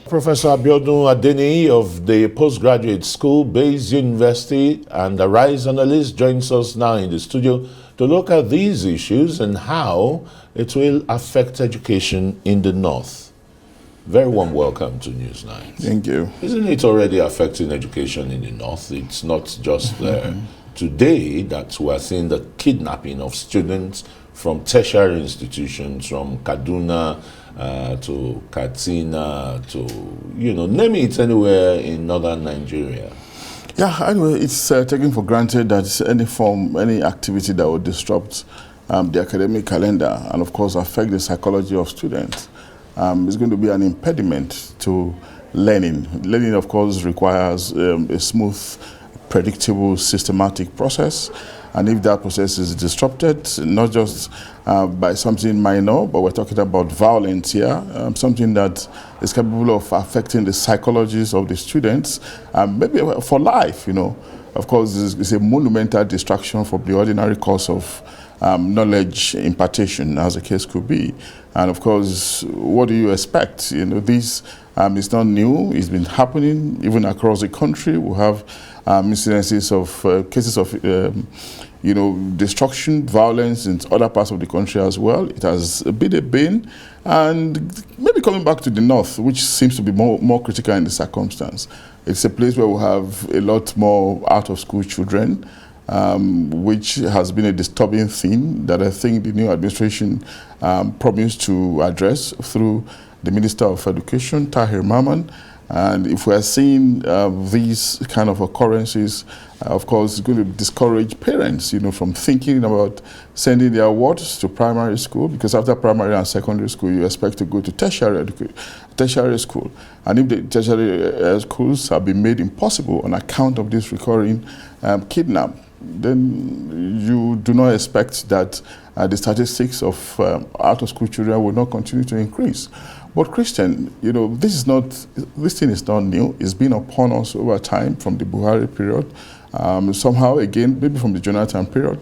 Professor Abiodun Adeniyi of the Postgraduate School, Bayes University, and the Rise Analyst joins us now in the studio to look at these issues and how it will affect education in the North. Very warm welcome to Newsnight. Thank you. Isn't it already affecting education in the North? It's not just today that we are seeing the kidnapping of students from tertiary institutions, from Kaduna to Katsina to, name it anywhere in northern Nigeria. Yeah, anyway, it's taken for granted that any activity that would disrupt the academic calendar and, of course, affect the psychology of students is going to be an impediment to learning. Learning, of course, requires a smooth, predictable, systematic process. And if that process is disrupted, not just by something minor, but we're talking about violence here, something that is capable of affecting the psychologies of the students, maybe for life, Of course, it's a monumental distraction from the ordinary course of knowledge impartation, as the case could be. And of course, what do you expect? This is not new. It's been happening even across the country. We have incidences of cases of destruction, violence in other parts of the country as well. It has been a bane, and maybe coming back to the North, which seems to be more critical in the circumstance. It's a place where we have a lot more out-of-school children, which has been a disturbing theme that I think the new administration promised to address through the Minister of Education, Tahir Maman. And if we are seeing these kind of occurrences, of course, it's going to discourage parents, from thinking about sending their wards to primary school, because after primary and secondary school, you expect to go to tertiary school. And if the tertiary schools have been made impossible on account of this recurring kidnap, then you do not expect that the statistics of out-of-school children will not continue to increase. But Christian, this thing is not new. It's been upon us over time from the Buhari period. Somehow, again, maybe from the Jonathan period.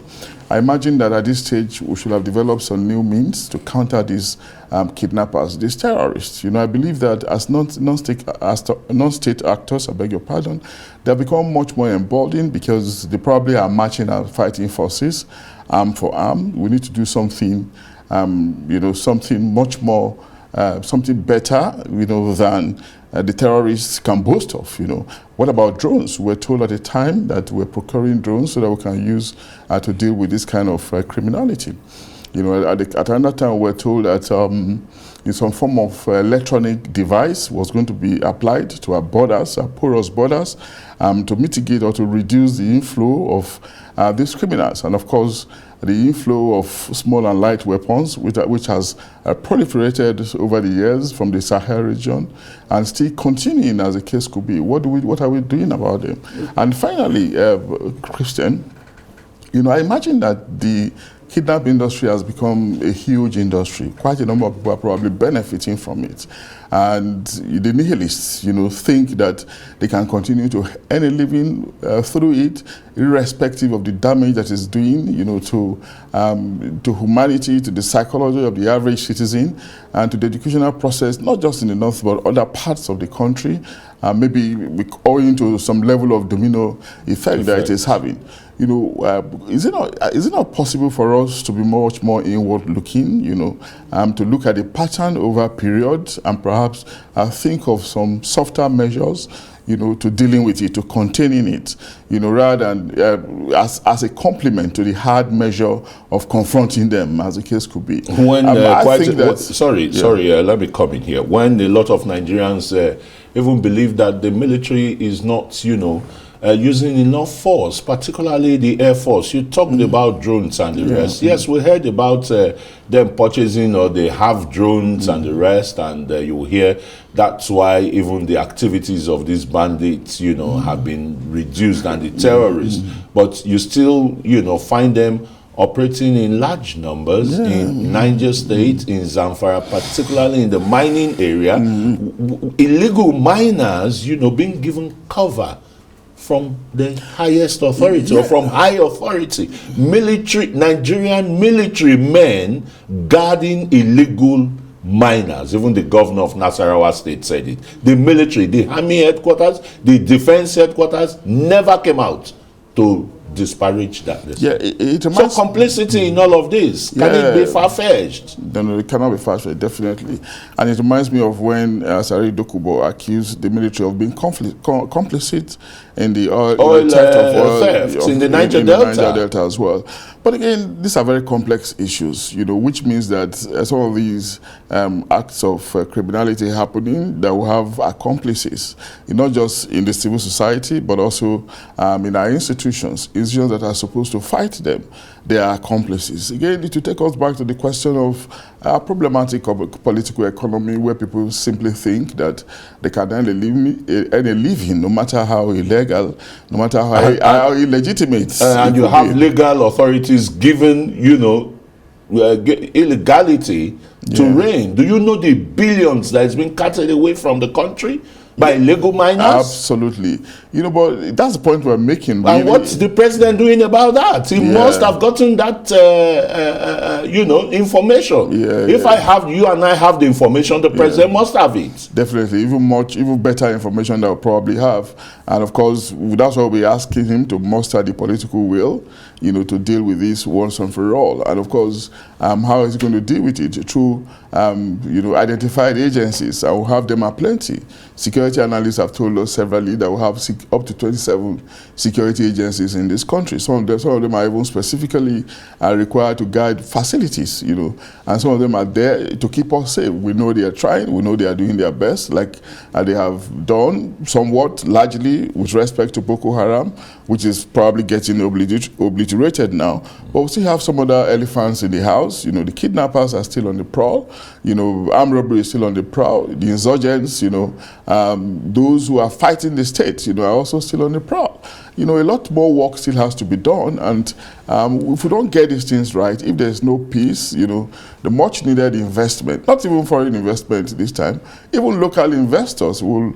I imagine that at this stage, we should have developed some new means to counter these kidnappers, these terrorists. I believe that as non-state actors, I beg your pardon, they have become much more emboldened because they probably are matching our fighting forces arm for arm. We need to do something, something much more, something better, than the terrorists can boast of, What about drones? We're told at the time that we're procuring drones so that we can use to deal with this kind of criminality. At another time we're told that some form of electronic device was going to be applied to our borders, our porous borders, to mitigate or to reduce the inflow of these criminals. And of course, the inflow of small and light weapons, which has proliferated over the years from the Sahel region and still continuing as the case could be. What are we doing about them? And finally, Christian, I imagine that the kidnap industry has become a huge industry. Quite a number of people are probably benefiting from it. And the nihilists, think that they can continue to earn a living through it, irrespective of the damage that it's doing, to humanity, to the psychology of the average citizen, and to the educational process, not just in the North, but other parts of the country, maybe owing to some level of domino effect that it is having. Is it not possible for us to be much more inward-looking, to look at the pattern over a period and perhaps think of some softer measures, to dealing with it, to containing it, rather than as a complement to the hard measure of confronting them, as the case could be. When let me come in here. When a lot of Nigerians even believe that the military is not, using enough force, particularly the Air Force. You talked about drones and the rest. Yes, we heard about them purchasing or they have drones and the rest, and you hear that's why even the activities of these bandits, have been reduced and the terrorists. But you still, find them operating in large numbers in Niger State, in Zamfara, particularly in the mining area. Illegal miners, being given cover from the highest authority or from high authority. Nigerian military men guarding illegal miners. Even the governor of Nasarawa State said it. The military, the army headquarters, the defense headquarters never came out to disparage that. Yeah, so complicity in all of this, can it be far-fetched? No, it cannot be far-fetched, definitely. And it reminds me of when Sari Dokubo accused the military of being complicit in the theft in the Niger Delta as well. But again, these are very complex issues, which means that some of these acts of criminality happening, that will have accomplices, not just in the civil society, but also in our institutions that are supposed to fight them. They are accomplices. Again, to take us back to the question of problematic of a political economy, where people simply think that they can earn a living, no matter how illegal, no matter how illegitimate. And you have legal authorities given, illegality to reign. Do you know the billions that is being carted away from the country by illegal miners? Absolutely. But that's the point we're making. Really. And what's the president doing about that? He must have gotten that, information. If you and I have the information, the president must have it. Definitely. Even better information that we'll probably have. And of course, that's why we're asking him to muster the political will, to deal with this once and for all. And of course, how is he going to deal with it? Through, identified agencies. I will have them aplenty. Security analysts have told us severally that we'll have up to 27 security agencies in this country. Some of them are even specifically required to guide facilities, and some of them are there to keep us safe. We know they are trying, we know they are doing their best, like they have done somewhat largely with respect to Boko Haram, which is probably getting obliterated now. But we still have some other elephants in the house. The kidnappers are still on the prowl. Armed robbery is still on the prowl. The insurgents, those who are fighting the state, are also still on the prowl. A lot more work still has to be done, and if we don't get these things right, if there's no peace, the much needed investment, not even foreign investment this time, even local investors will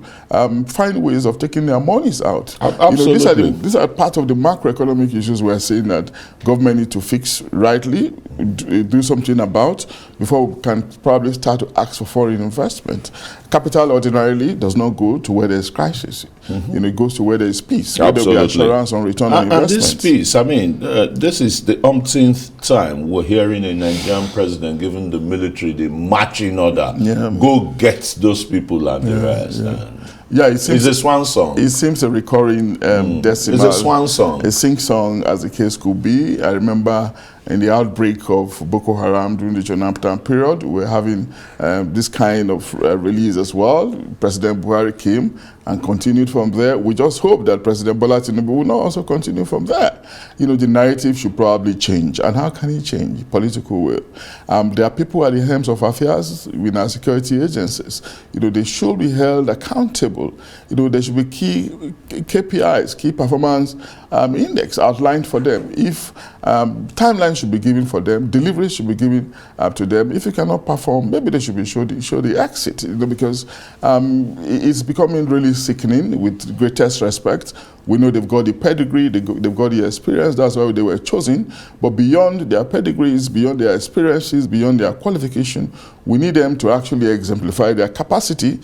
find ways of taking their monies out. Absolutely. These are part of the macroeconomic issues we're saying that government need to fix rightly, do something about, before we can probably start to ask for foreign investment. Capital ordinarily does not go to where there's crisis. It goes to where there is peace. Absolutely. Where there will be assurance on return on investment. And this peace, this is the umpteenth time we're hearing a Nigerian president giving the military the marching order. Go get those people and the rest. It seems it's a swan song. It seems a recurring decimal. It's a swan song. A sing song, as the case could be. I remember in the outbreak of Boko Haram during the Jonathan period, we were having this kind of release as well. President Buhari came and continued from there. We just hope that President Bola Tinubu will not also continue from there. The narrative should probably change. And how can it change? Political will. There are people at the helms of affairs in our security agencies. They should be held accountable. There should be key KPIs, key performance index outlined for them. If timelines should be given for them, delivery should be given to them. If you cannot perform, maybe they should be show the exit. Because it's becoming really sickening. With greatest respect, we know they've got the pedigree, they've got the experience. That's why they were chosen. But beyond their pedigrees, beyond their experiences, beyond their qualification, we need them to actually exemplify their capacity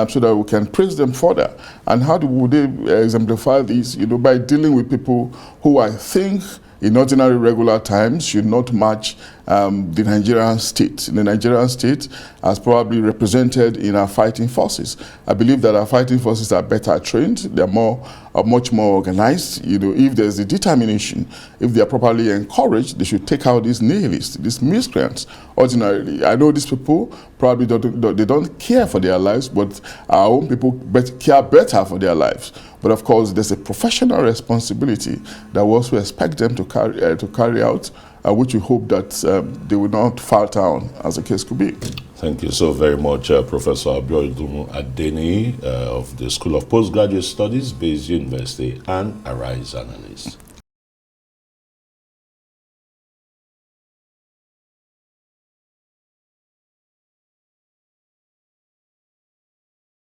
so that we can praise them further. And how would they exemplify this? By dealing with people who I think in ordinary regular times should not match the Nigerian state. The Nigerian state as probably represented in our fighting forces. I believe that our fighting forces are better trained, they're much more organized. If there's the determination, if they are properly encouraged, they should take out these nihilists, these miscreants ordinarily. I know these people probably don't care for their lives, but our own people care better for their lives. But of course, there's a professional responsibility that we also expect them to carry out, which we hope that they will not falter on, as the case could be. Thank you so very much, Professor Abiodun Adeniyi of the School of Postgraduate Studies, Bayes University, and Arise Analyst.